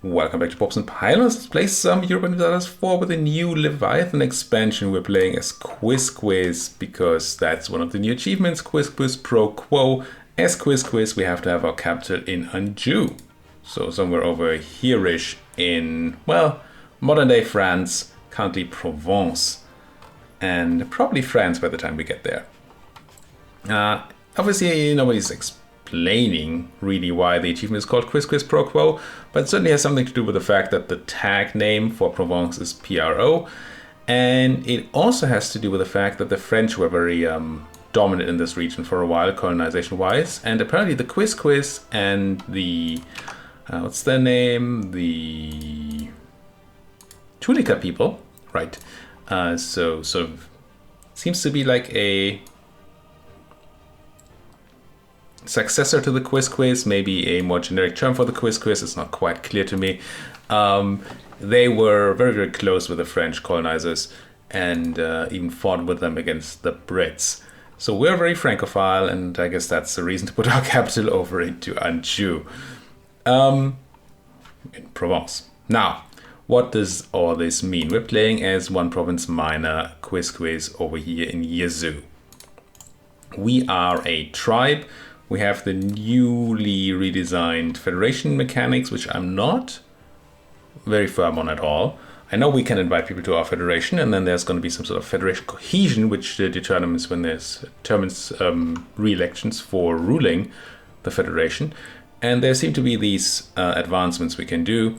Welcome back to Pops and Pylons. Let's play some Europa Universalis IV with a new Leviathan expansion. We're playing as Quizquiz because that's one of the new achievements. Quizquiz Pro Quo. As Quizquiz, we have to have our capital in Anjou. So somewhere over here-ish in, well, modern-day France, currently Provence. And probably France by the time we get there. Obviously, nobody's explaining really why the achievement is called Quizquiz Pro Quo, but it certainly has something to do with the fact that the tag name for Provence is PRO, and it also has to do with the fact that the French were very dominant in this region for a while, colonization-wise, and apparently the Quizquiz and the, what's their name? The Tunica people, right? So sort of seems to be like a successor to the Quizquiz, maybe a more generic term for the Quizquiz. It's not quite clear to me. They were very, very close with the French colonizers and even fought with them against the Brits. So we're very Francophile, and I guess that's the reason to put our capital over into Anjou, in Provence. Now, what does all this mean? We're playing as one province minor Quizquiz over here in Yezu. We are a tribe. We have the newly redesigned Federation mechanics, which I'm not very firm on at all. I know we can invite people to our Federation, and then there's going to be some sort of Federation cohesion, which determines when there's re-elections for ruling the Federation. And there seem to be these advancements we can do.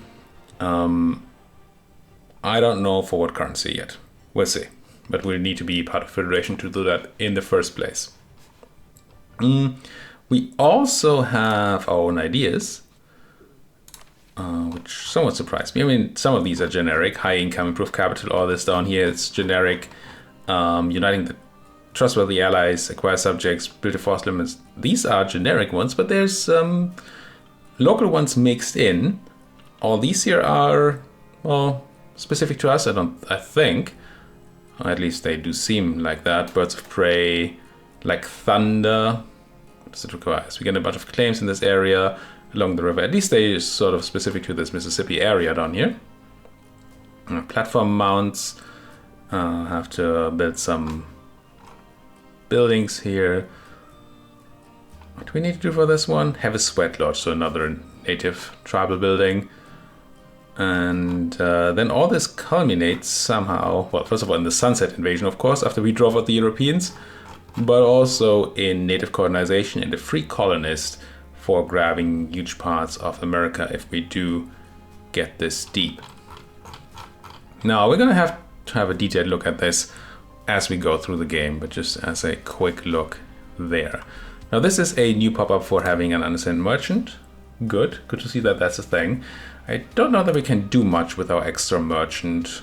I don't know for what currency yet. We'll see. But we'll need to be part of Federation to do that in the first place. We also have our own ideas, which somewhat surprised me. I mean, some of these are generic, high income, improved capital, all this down here is generic. Uniting the trustworthy allies, acquire subjects, build a force limits. These are generic ones, but there's local ones mixed in. All these here are, well, specific to us, I think. At least they do seem like that. Birds of prey, like thunder. Does it require? So we get a bunch of claims in this area along the river. At least they are sort of specific to this Mississippi area down here. Platform mounts. Have to build some buildings here. What do we need to do for this one? Have a sweat lodge, so another native tribal building. And then all this culminates somehow, well, first of all in the Sunset Invasion, of course, after we drove out the Europeans, but also in native colonization and the free colonist for grabbing huge parts of America if we do get this deep. Now, we're going to have a detailed look at this as we go through the game, but just as a quick look there. Now, this is a new pop-up for having an unassigned merchant. Good to see that that's a thing. I don't know that we can do much with our extra merchant.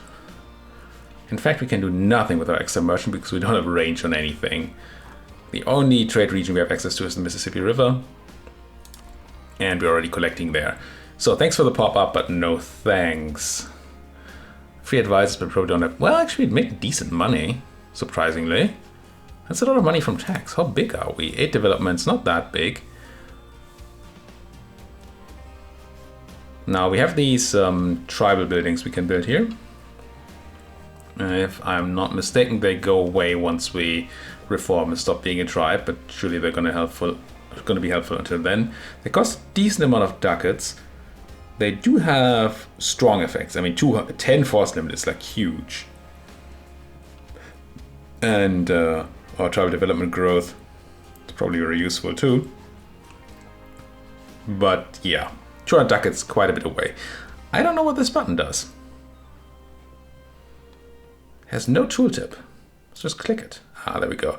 In fact, we can do nothing with our extra merchant because we don't have range on anything. The only trade region we have access to is the Mississippi River. And we're already collecting there. So thanks for the pop-up, but no thanks. Free advisors, but probably don't have... Well, actually, it made decent money, surprisingly. That's a lot of money from tax. How big are we? 8 developments, not that big. Now, we have these tribal buildings we can build here. If I'm not mistaken, they go away once we reform and stop being a tribe, but surely they're going to be helpful until then. They cost a decent amount of ducats. They do have strong effects. I mean, 10 force limit is like huge. And our tribal development growth is probably very useful too. But yeah, 200 ducats quite a bit away. I don't know what this button does. Has no tooltip. Let's just click it. There we go.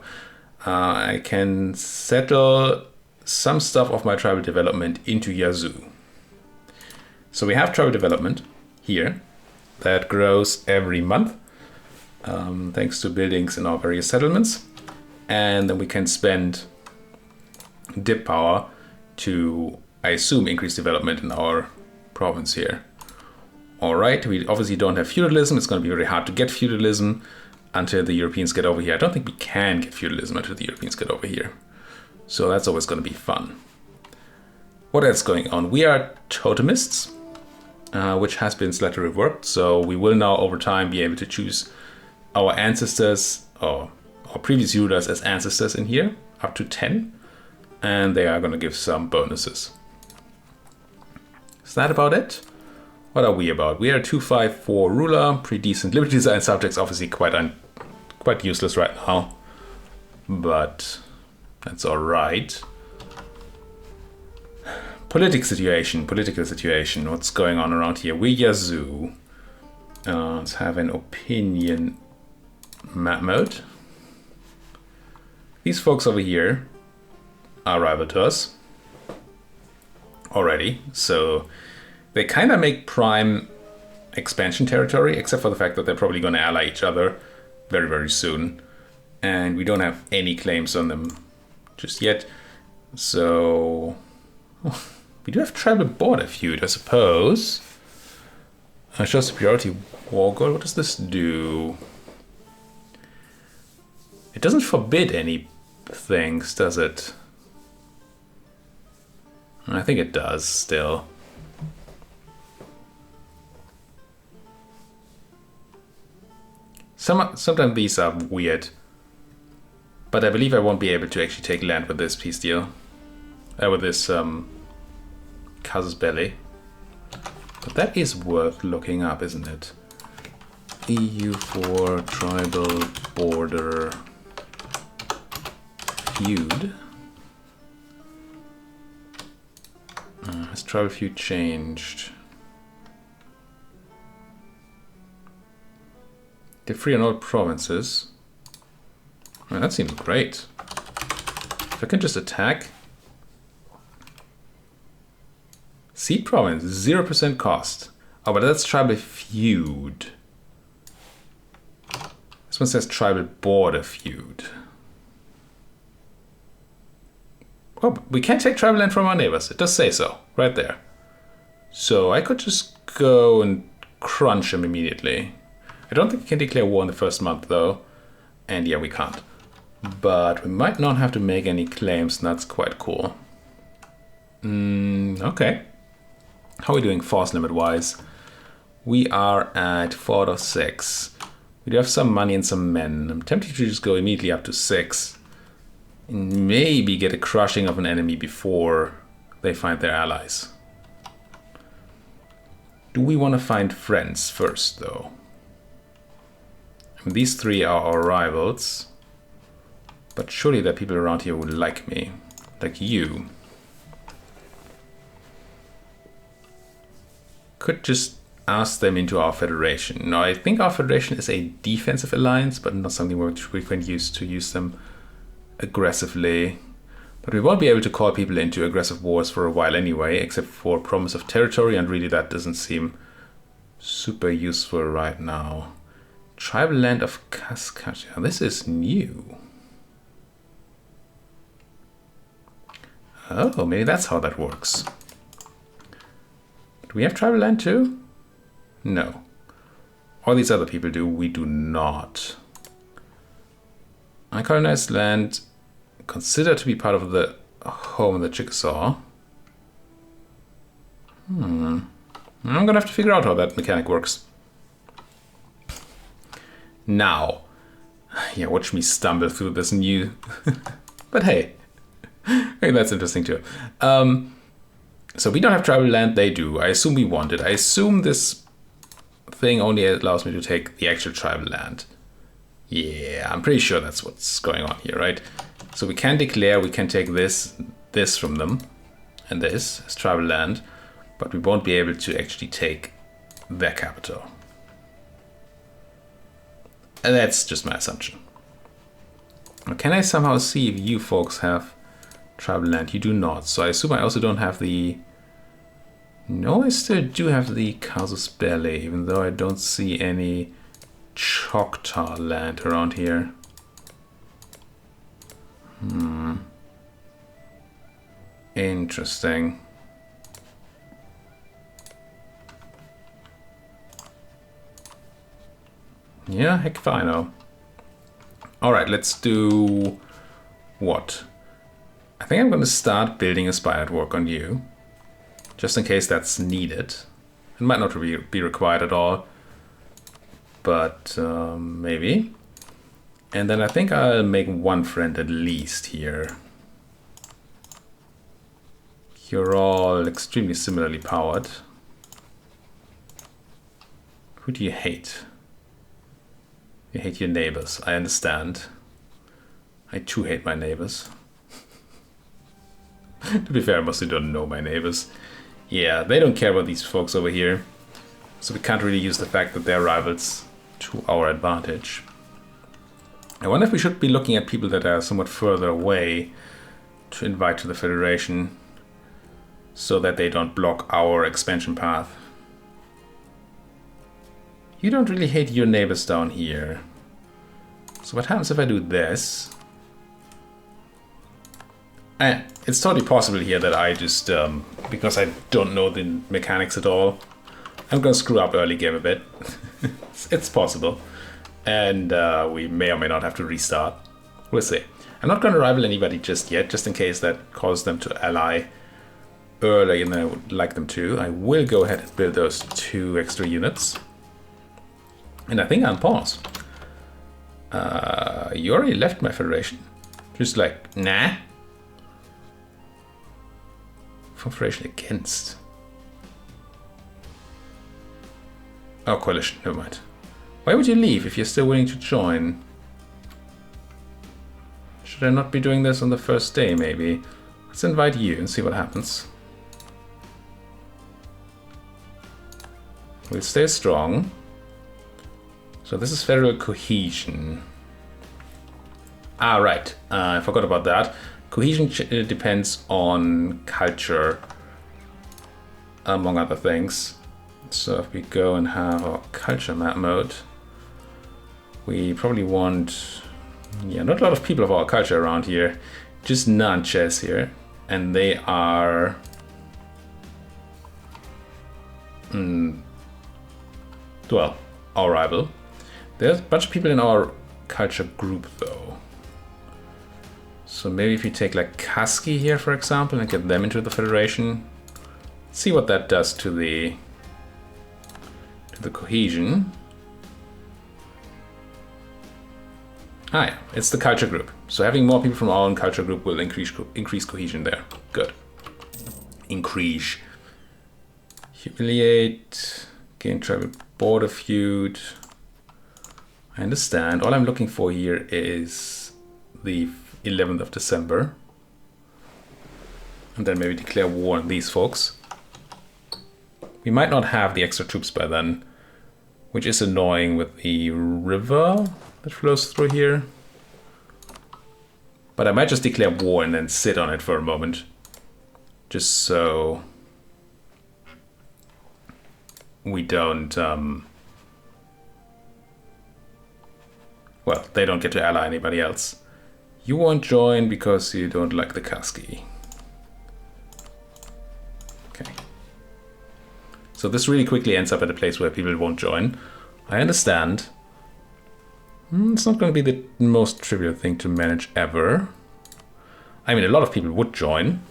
I can settle some stuff of my tribal development into Yazoo. So we have tribal development here that grows every month thanks to buildings in our various settlements. And then we can spend dip power to, I assume, increase development in our province here. All right, we obviously don't have feudalism. It's going to be very hard to get feudalism until the Europeans get over here. I don't think we can get feudalism until the Europeans get over here. So that's always going to be fun. What else going on? We are totemists. which has been slightly reworked. So we will now over time be able to choose our ancestors or our previous rulers as ancestors in here, up to 10. And they are going to give some bonuses. Is that about it? What are we about? We are a 254 ruler, pretty decent. Liberty design subjects obviously quite useless right now, but that's all right. Political situation. What's going on around here? We Yazoo. Let's have an opinion map mode. These folks over here are rival to us already, so they kind of make prime expansion territory, except for the fact that they're probably going to ally each other very, very soon. And we don't have any claims on them just yet. So we do have tribal border feud, I suppose. Show superiority war goal. What does this do? It doesn't forbid any things, does it? I think it does still. Sometimes these are weird, but I believe I won't be able to actually take land with this peace deal, with this casus belli. But that is worth looking up, isn't it? EU4 tribal border feud. Has tribal feud changed? They're free on all provinces. Man, that seems great. If I can just attack. Sea province, 0% cost. Oh, but that's tribal feud. This one says tribal border feud. Oh, but we can't take tribal land from our neighbors. It does say so, right there. So I could just go and crunch them immediately. I don't think we can declare war in the first month, though. And yeah, we can't. But we might not have to make any claims, and that's quite cool. Okay. How are we doing force limit-wise? We are at 4 out of 6. We do have some money and some men. I'm tempted to just go immediately up to 6. And maybe get a crushing of an enemy before they find their allies. Do we want to find friends first, though? These three are our rivals, but surely there are people around here who would like me, like you. Could just ask them into our federation. Now, I think our federation is a defensive alliance, but not something which we can use to use them aggressively. But we won't be able to call people into aggressive wars for a while anyway, except for promise of territory, and really that doesn't seem super useful right now. Tribal land of Cascadia. This is new. Oh, maybe that's how that works. Do we have tribal land too? No. All these other people do. We do not. Uncolonized land considered to be part of the home of the Chickasaw. I'm gonna have to figure out how that mechanic works. Now, yeah, watch me stumble through this new, but hey, that's interesting too. So we don't have tribal land, they do. I assume we want it. I assume this thing only allows me to take the actual tribal land. Yeah, I'm pretty sure that's what's going on here, right? So we can declare, we can take this from them, and this as tribal land, but we won't be able to actually take their capital. And that's just my assumption. Can I somehow see if you folks have tribal land? You do not. So I assume I also don't have the... No, I still do have the casus belli, even though I don't see any Choctaw land around here. Interesting. Yeah, heck if I know. Alright, let's do... what? I think I'm going to start building a spy network on you. Just in case that's needed. It might not be required at all, but maybe. And then I think I'll make one friend at least here. You're all extremely similarly powered. Who do you hate? You hate your neighbors, I understand. I too hate my neighbors. To be fair, I mostly don't know my neighbors. Yeah, they don't care about these folks over here. So we can't really use the fact that they're rivals to our advantage. I wonder if we should be looking at people that are somewhat further away to invite to the Federation, so that they don't block our expansion path. You don't really hate your neighbors down here. So what happens if I do this? And it's totally possible here that I just, because I don't know the mechanics at all, I'm gonna screw up early game a bit. It's possible. And we may or may not have to restart. We'll see. I'm not gonna rival anybody just yet, just in case that causes them to ally earlier than I would like them to. I will go ahead and build those 2 extra units. And I think I'm paused. You already left my Federation. Just like, nah. Federation against. Oh, coalition, never mind. Why would you leave if you're still willing to join? Should I not be doing this on the first day, maybe? Let's invite you and see what happens. We'll stay strong. So this is federal cohesion. Ah, right. I forgot about that. Cohesion depends on culture, among other things. So if we go and have our culture map mode, we probably want, yeah, not a lot of people of our culture around here, just Nanches here, and they are, well, our rival. There's a bunch of people in our culture group though. So maybe if you take like Kaski here, for example, and get them into the Federation, see what that does to the cohesion. Ah, yeah, it's the culture group. So having more people from our own culture group will increase cohesion there. Good. Increase. Humiliate. Gain tribal border feud. I understand. All I'm looking for here is the 11th of December. And then maybe declare war on these folks. We might not have the extra troops by then, which is annoying with the river that flows through here. But I might just declare war and then sit on it for a moment. Just so we don't, well, they don't get to ally anybody else. You won't join because you don't like the Kaski. Okay. So this really quickly ends up at a place where people won't join. I understand. It's not going to be the most trivial thing to manage ever. I mean, a lot of people would join.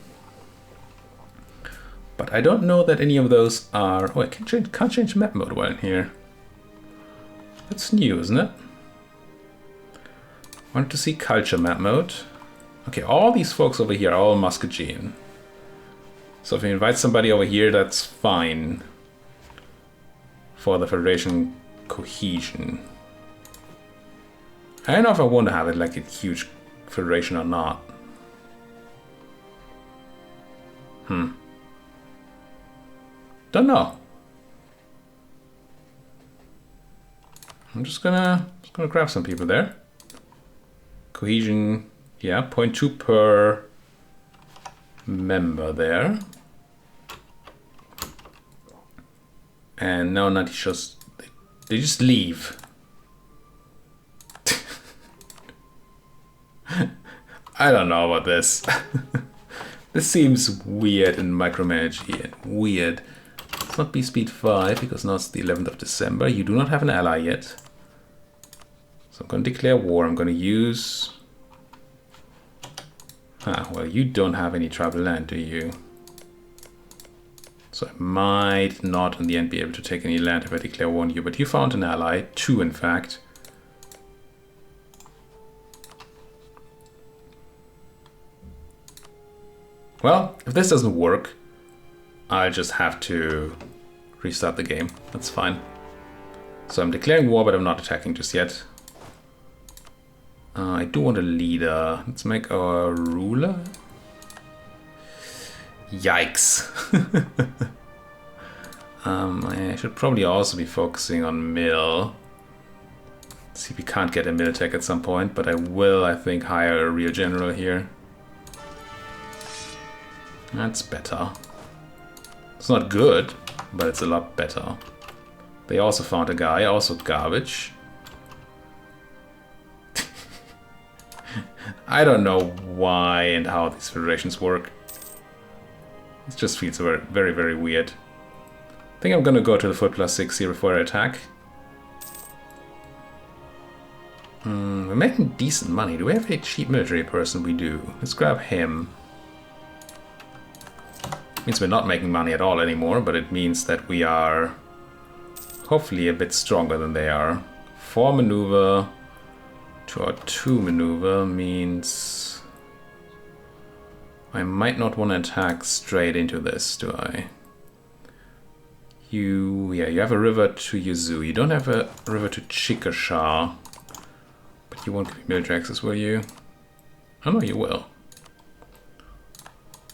But I don't know that any of those are... Oh, I can't change map mode while in here. That's new, isn't it? Wanted to see culture map mode. Okay, all these folks over here are all Muskegean. So if you invite somebody over here, that's fine for the Federation cohesion. I don't know if I want to have it like a huge Federation or not. Don't know. I'm just gonna grab some people there. Cohesion, yeah, 0.2 per member there. And now Natishos, they just leave. I don't know about this. This seems weird and micromanagey and weird. Let's not be speed 5 because now it's the 11th of December. You do not have an ally yet. So I'm going to declare war. I'm going to use... Ah, well, you don't have any tribal land, do you? So I might not in the end be able to take any land if I declare war on you, but you found an ally, 2 in fact. Well, if this doesn't work, I'll just have to restart the game. That's fine. So I'm declaring war, but I'm not attacking just yet. I do want a leader. Let's make our ruler. Yikes. I should probably also be focusing on mill. Let's see if we can't get a mill tech at some point, but I will, I think, hire a real general here. That's better. It's not good, but it's a lot better. They also found a guy, also garbage. I don't know why and how these federations work. It just feels very, very, very weird. I think I'm gonna go to the foot +6 here before I attack. We're making decent money. Do we have a cheap military person? We do. Let's grab him. Means we're not making money at all anymore, but it means that we are hopefully a bit stronger than they are. 4 maneuver to our 2 maneuver means I might not want to attack straight into this, do I? You have a river to Yuzu. You don't have a river to Chickasha. But you won't give me military access, will you? Oh no, you will.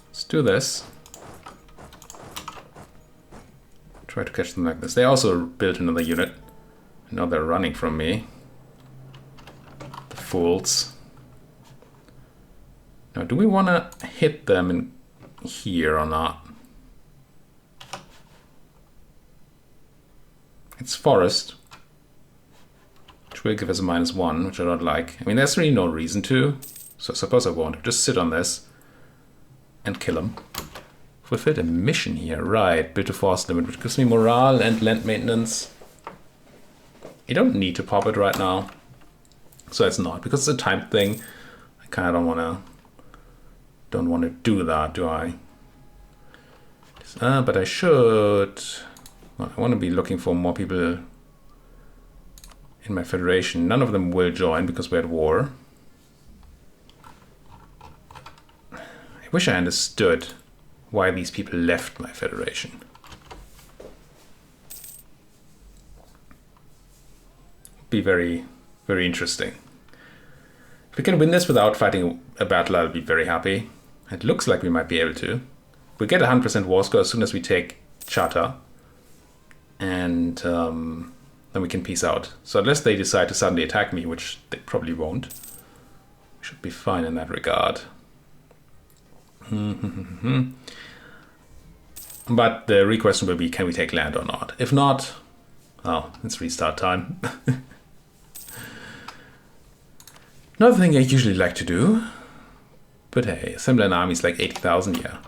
Let's do this. Try to catch them like this. They also built another unit. Now they're running from me. The fools. Now, do we want to hit them in here or not? It's forest, which will give us a -1, which I don't like. I mean, there's really no reason to, so I suppose I won't. Just sit on this and kill them. Fulfilled a mission here, right? Build a force limit, which gives me morale and land maintenance. You don't need to pop it right now, so it's not, because it's a time thing. I kind of don't want to do that, do I? But I should. Well, I want to be looking for more people in my federation. None of them will join because we're at war. I wish I understood why these people left my federation. Be very, very interesting. If we can win this without fighting a battle, I'll be very happy. It looks like we might be able to. We get 100% war score as soon as we take Charter. And then we can peace out. So unless they decide to suddenly attack me, which they probably won't, we should be fine in that regard. But the real question will be, can we take land or not? If not, oh, it's restart time. Another thing I usually like to do, but hey, assemble an army is like 80,000, yeah.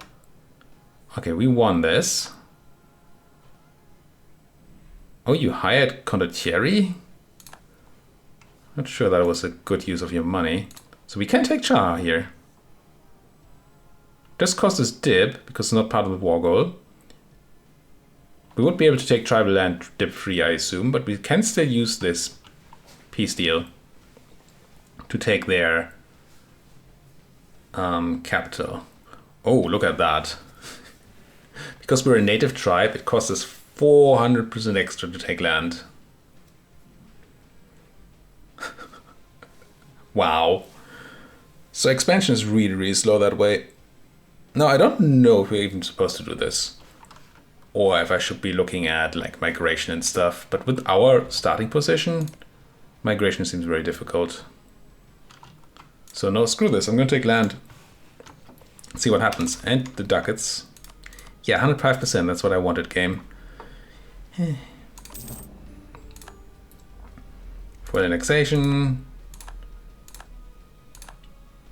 Okay, we won this. Oh, you hired Condottieri? Not sure that was a good use of your money. So we can take Char here. This cost us dip, because it's not part of the war goal. We would be able to take tribal land dip free, I assume, but we can still use this peace deal to take their capital. Oh, look at that. Because we're a native tribe, it costs us 400% extra to take land. Wow. So expansion is really, really slow that way. Now, I don't know if we're even supposed to do this, or if I should be looking at like migration and stuff. But with our starting position, migration seems very difficult. So no, screw this. I'm going to take land. See what happens. And the ducats. Yeah, 105%. That's what I wanted, game. For annexation.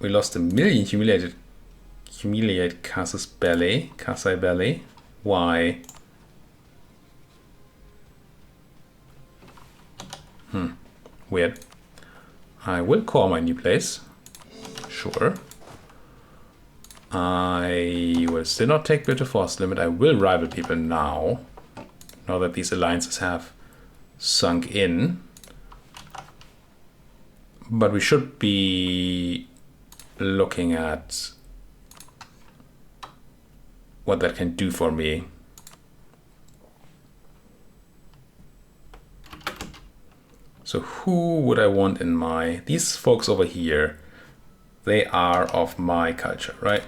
We lost 1 million humiliate Casus Belli. Casai Belli. Why? Weird. I will call my new place. Sure. I will still not take British force limit. I will rival people now that these alliances have sunk in. But we should be looking at what that can do for me. So who would I want in my... These folks over here, they are of my culture, right?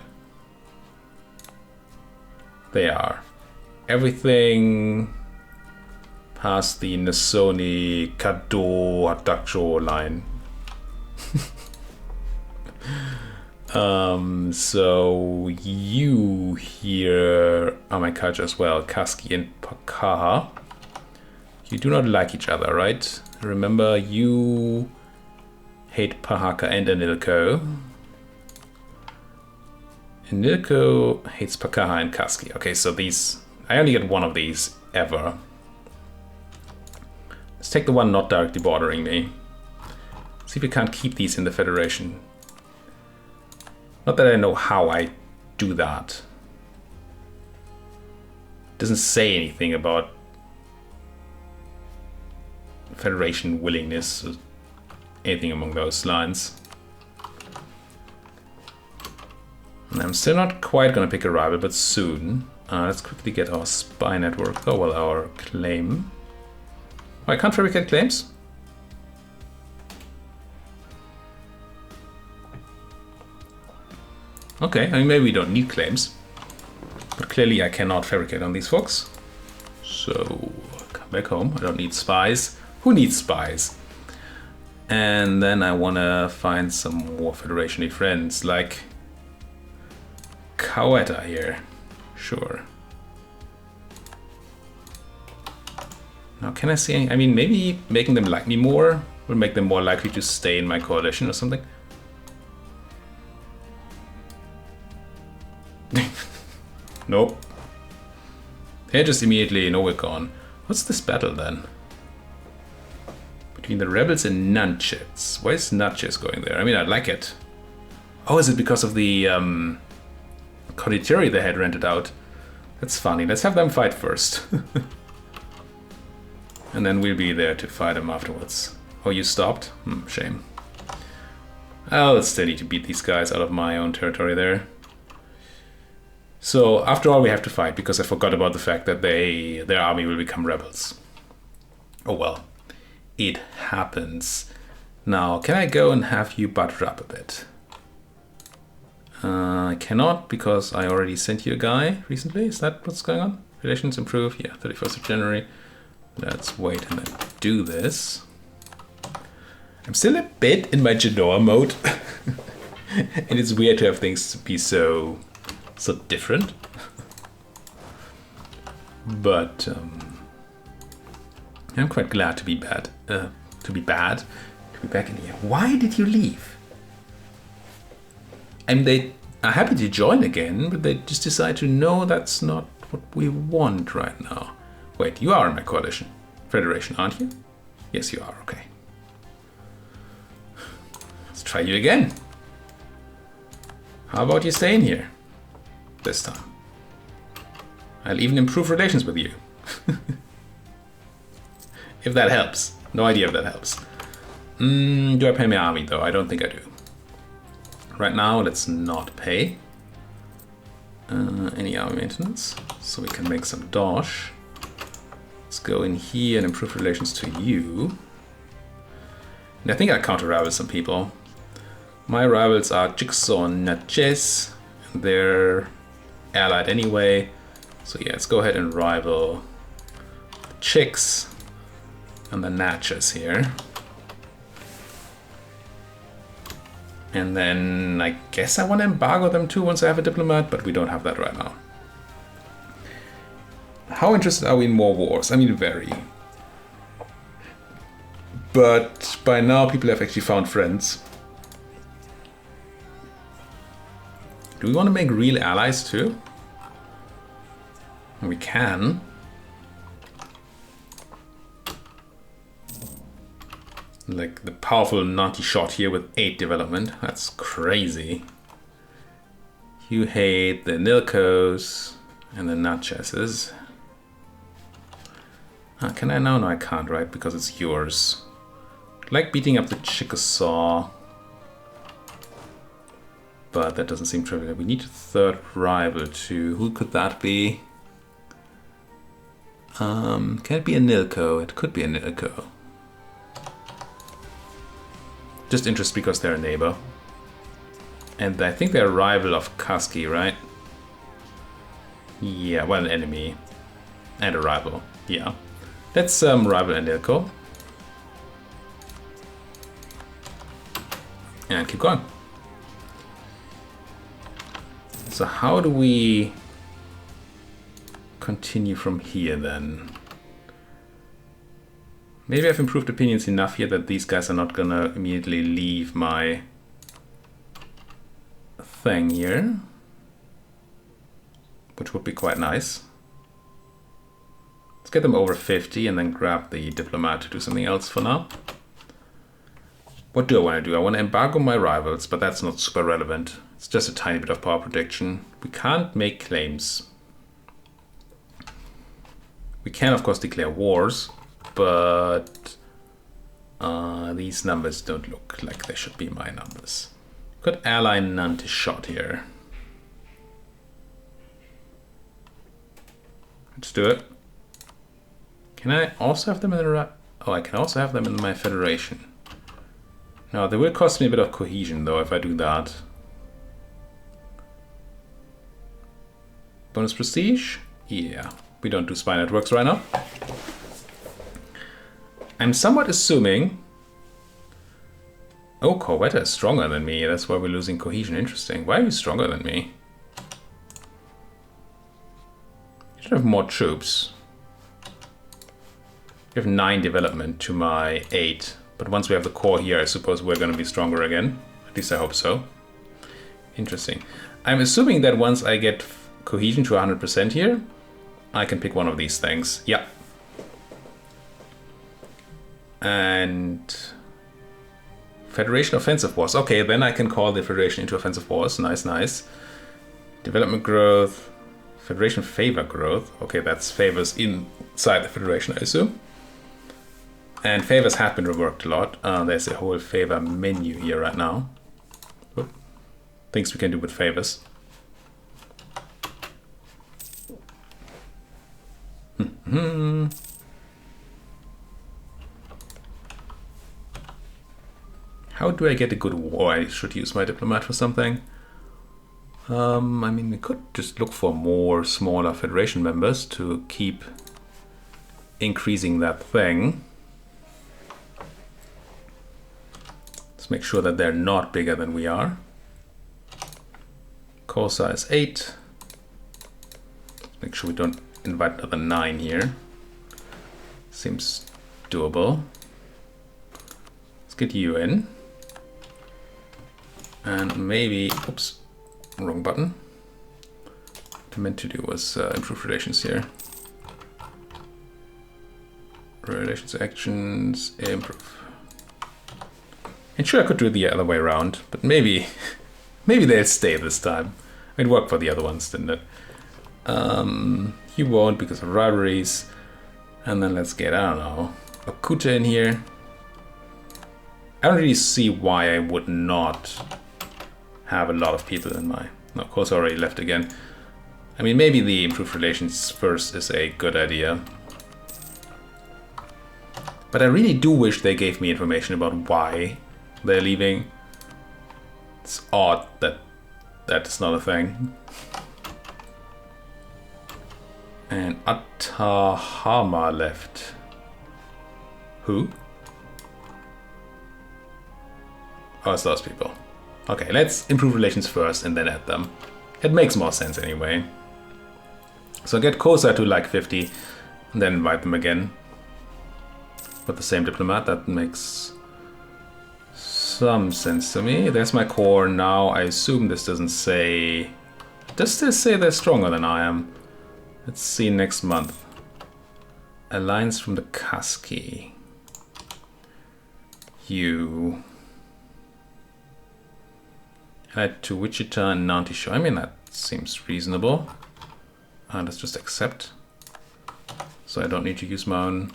They are. Everything past the Nasoni Kado Hatacho line. So you here are my culture as well, Kaski and Pakaha. You do not like each other, right? Remember, you hate Pahaka and Anilko. Anilko hates Pakaha and Kaski. Okay, so these... I only get one of these ever. Let's take the one not directly bordering me. See if we can't keep these in the Federation. Not that I know how I do that. It doesn't say anything about Federation willingness or anything along those lines. And I'm still not quite gonna pick a rival, but soon. Let's quickly get our spy network though, well, our claim. Oh, I can't fabricate claims? Okay, I mean, maybe we don't need claims, but clearly I cannot fabricate on these folks. So, come back home. I don't need spies. Who needs spies? And then I want to find some more Federation-y friends, like Kaweta here. Sure. Now, can I see any? I mean, maybe making them like me more will make them more likely to stay in my coalition or something. Nope. They're just immediately, no, we're gone. What's this battle then? Between the rebels and Natchez. Why is Natchez going there? I mean, I like it. Oh, is it because of the condottieri they had rented out? That's funny. Let's have them fight first. And then we'll be there to fight them afterwards. Oh, you stopped? Shame. I'll still need to beat these guys out of my own territory there. So, after all, we have to fight, because I forgot about the fact that their army will become rebels. Oh well, it happens. Now, can I go and have you butter up a bit? I cannot, because I already sent you a guy recently. Is that what's going on? Relations improve? Yeah, 31st of January. Let's wait and then do this. I'm still a bit in my Genoa mode. And it's weird to have things be so different. But I'm quite glad to be back in here. Why did you leave? I mean, they are happy to join again, but they just decide to know that's not what we want right now. Wait, you are in my coalition federation, aren't you? Yes, you are. Okay. Let's try you again. How about you staying here this time? I'll even improve relations with you. If that helps. No idea if that helps. Do I pay my army though? I don't think I do. Right now, let's not pay any army maintenance, so we can make some dosh. Let's go in here and improve relations to you. And I think I counter-rival some people. My rivals are Jigsaw and Natchez, and they're allied anyway. So yeah, let's go ahead and rival the Chicks and the Natchez here. And then I guess I want to embargo them too once I have a diplomat, but we don't have that right now. How interested are we in more wars? I mean, very. But by now people have actually found friends. Do we want to make real allies too? We can. Like the powerful Nati shot here with 8 development. That's crazy. You hate the Nilcos and the Natchesses. Ah, can I now? No, I can't, right? Because it's yours. Like beating up the Chickasaw. But that doesn't seem trivial. We need a third rival too. Who could that be? Can it be a Nilco? It could be a Nilco. Just interest because they're a neighbor. And I think they're a rival of Kaski, right? Yeah, well, an enemy. And a rival, yeah. Let's rival and Nilco. And keep going. So how do we continue from here then? Maybe I've improved opinions enough here that these guys are not gonna immediately leave my thing here, which would be quite nice. Let's get them over 50 and then grab the diplomat to do something else for now. What do I want to do? I want to embargo my rivals, but that's not super relevant. It's just a tiny bit of power protection. We can't make claims. We can, of course, declare wars, but these numbers don't look like they should be my numbers. Could ally none to shot here. Let's do it. Can I also have them in the... Oh, I can also have them in my federation. Now, they will cost me a bit of cohesion, though, if I do that. Bonus prestige? Yeah, we don't do spy networks right now. I'm somewhat assuming... Oh, Corvetta is stronger than me. That's why we're losing cohesion. Interesting. Why are you stronger than me? You should have more troops. You have 9 development to my 8. But once we have the core here, I suppose we're going to be stronger again. At least I hope so. Interesting. I'm assuming that once I get cohesion to 100% here, I can pick one of these things. Yeah. And... Federation Offensive Wars. Okay, then I can call the Federation into Offensive Wars. Nice, nice. Development growth. Federation favor growth. Okay, that's favors inside the Federation, I assume. And favors have been reworked a lot. There's a whole favor menu here right now. Oop. Things we can do with favors. How do I get a good war? I should use my diplomat for something. I mean, we could just look for more smaller Federation members to keep increasing that thing. Let's make sure that they're not bigger than we are. Core size 8. Make sure we don't invite another 9 here. Seems doable. Let's get you in. And maybe, oops, wrong button. What I meant to do was improve relations here. Relations actions, improve. And sure, I could do it the other way around, but maybe they'll stay this time. It worked for the other ones, didn't it? You won't because of rivalries. And then let's get, I don't know, Okuta in here. I don't really see why I would not have a lot of people in my... No, of course I already left again. I mean, maybe the improved relations first is a good idea. But I really do wish they gave me information about why they're leaving. It's odd that that's not a thing. And Atahama left. Who? Oh, it's those people. Okay, let's improve relations first and then add them. It makes more sense anyway. So get Kosa to like 50 and then invite them again. With the same diplomat, that makes some sense to me. There's my core now. I assume this doesn't say... Does this say they're stronger than I am? Let's see next month. Alliance from the Kaski. You... Add to Wichita and Nanti Show. I mean, that seems reasonable. Let's just accept. So I don't need to use my own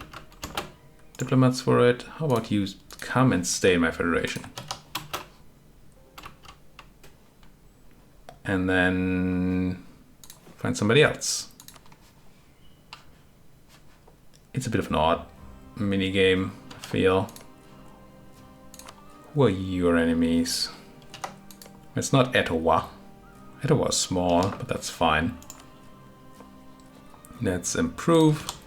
diplomats for it. How about you come and stay in my federation? And then find somebody else. It's a bit of an odd minigame, I feel. Who are your enemies? It's not Etowah. Etowah is small, but that's fine. Let's improve.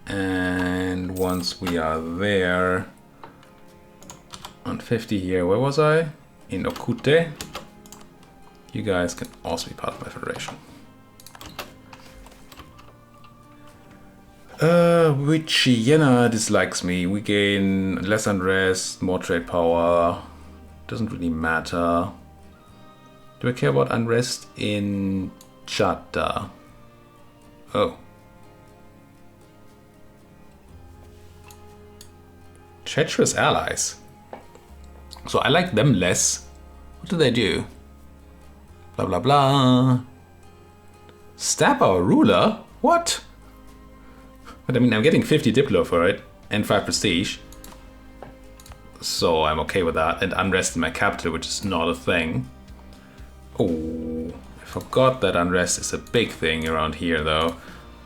And once we are there, on 50 here, where was I? In Okute. You guys can also be part of my federation. Which Vienna dislikes me. We gain less unrest, more trade power. Doesn't really matter. Do I care about unrest in Chata? Oh. Treacherous allies. So I like them less. What do they do? Blah blah blah. Stab our ruler? What? But I mean, I'm getting 50 Diplo for it and 5 prestige. So I'm okay with that. And unrest in my capital, which is not a thing. Oh, I forgot that unrest is a big thing around here though.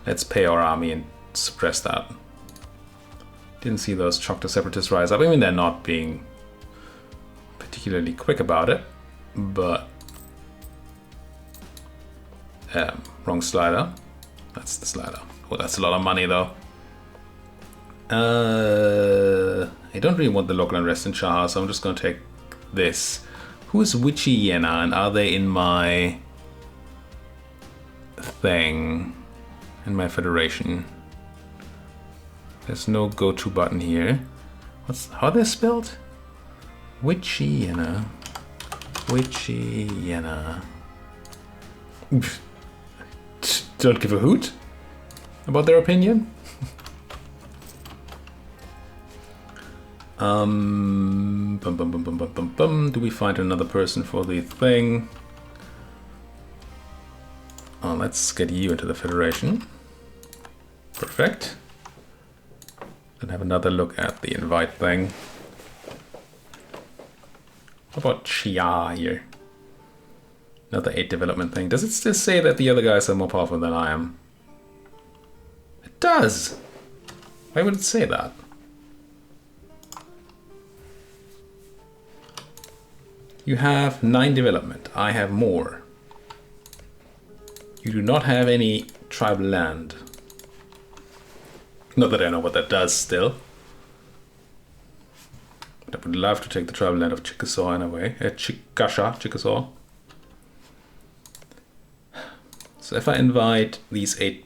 Let's pay our army and suppress that. Didn't see those Choctaw separatists rise up. I mean, they're not being particularly quick about it, but wrong slider. That's the slider. Oh, that's a lot of money though. I don't really want the local unrest in Shah, so I'm just going to take this. Who is Wichiena, and are they in my thing? In my federation? There's no go-to button here. How are they spelled? Wichiena. Wichiena. Don't give a hoot about their opinion. Do we find another person for the thing? Oh, let's get you into the Federation. Perfect. Then have another look at the invite thing. How about Chia here? Another 8 development thing. Does it still say that the other guys are more powerful than I am? It does! Why would it say that? You have 9 development. I have more. You do not have any tribal land. Not that I know what that does still. But I would love to take the tribal land of Chickasaw in a way. Chickasaw. So if I invite these 8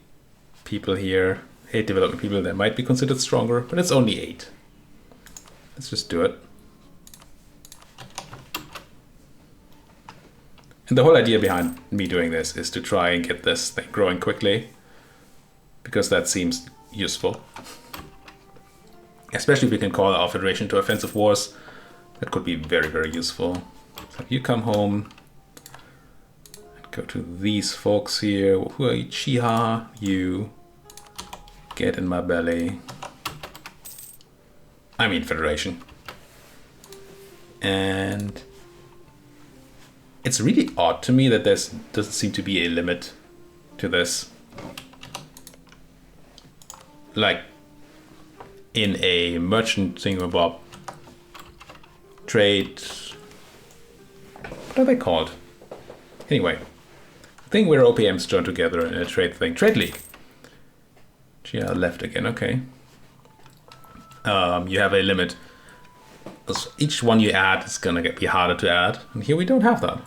people here, 8 development people, they might be considered stronger, but it's only 8. Let's just do it. And the whole idea behind me doing this is to try and get this thing growing quickly, because that seems useful. Especially if we can call our Federation to offensive wars, that could be very, very useful. So you come home and go to these folks here. Who are you? Chiha, you. Get in my belly. I mean Federation. And it's really odd to me that there doesn't seem to be a limit to this. Like in a merchant thingamabob trade, what are they called? Anyway, I think we're OPMs joined together in a trade thing. Trade league. Yeah, left again, okay. You have a limit. Each one you add is gonna be harder to add. And here we don't have that.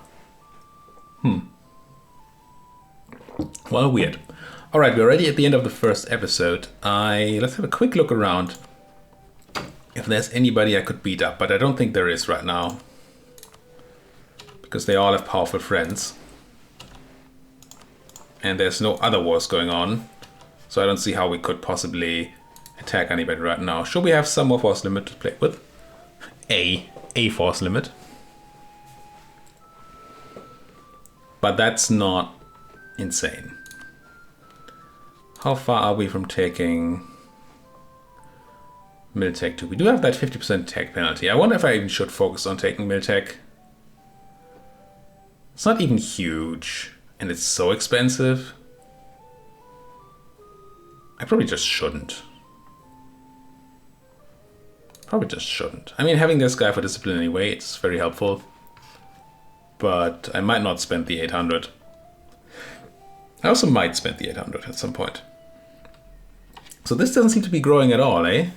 Well, weird. Alright, we're already at the end of the first episode. Let's have a quick look around if there's anybody I could beat up, but I don't think there is right now. Because they all have powerful friends. And there's no other wars going on. So I don't see how we could possibly attack anybody right now. Should we have some more force limit to play with? a force limit. But that's not insane. How far are we from taking Miltech 2? We do have that 50% tech penalty. I wonder if I even should focus on taking Miltech. It's not even huge, and it's so expensive. I probably just shouldn't. I mean, having this guy for discipline anyway, it's very helpful. But I might not spend the 800. I also might spend the 800 at some point. So this doesn't seem to be growing at all, eh?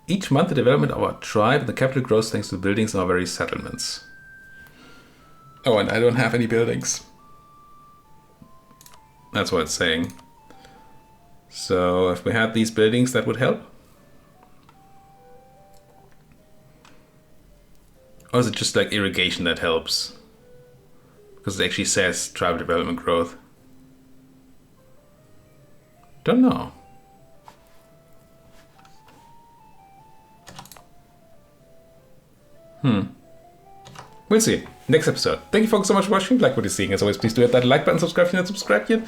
Each month the development of our tribe and the capital grows thanks to the buildings in our various settlements. Oh, and I don't have any buildings. That's what it's saying. So if we had these buildings, that would help. Or is it just like irrigation that helps? Because it actually says tribal development growth. Don't know. We'll see. Next episode. Thank you folks so much for watching. Like what you're seeing. As always, please do hit that like button, subscribe if you're not subscribed yet.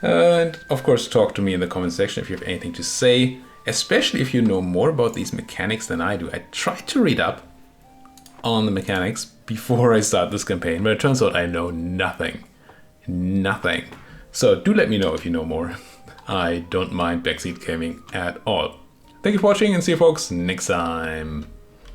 And of course, talk to me in the comment section if you have anything to say. Especially if you know more about these mechanics than I do. I tried to read up on the mechanics before I start this campaign, but it turns out I know nothing. Nothing. So do let me know if you know more. I don't mind backseat gaming at all. Thank you for watching and see you folks next time.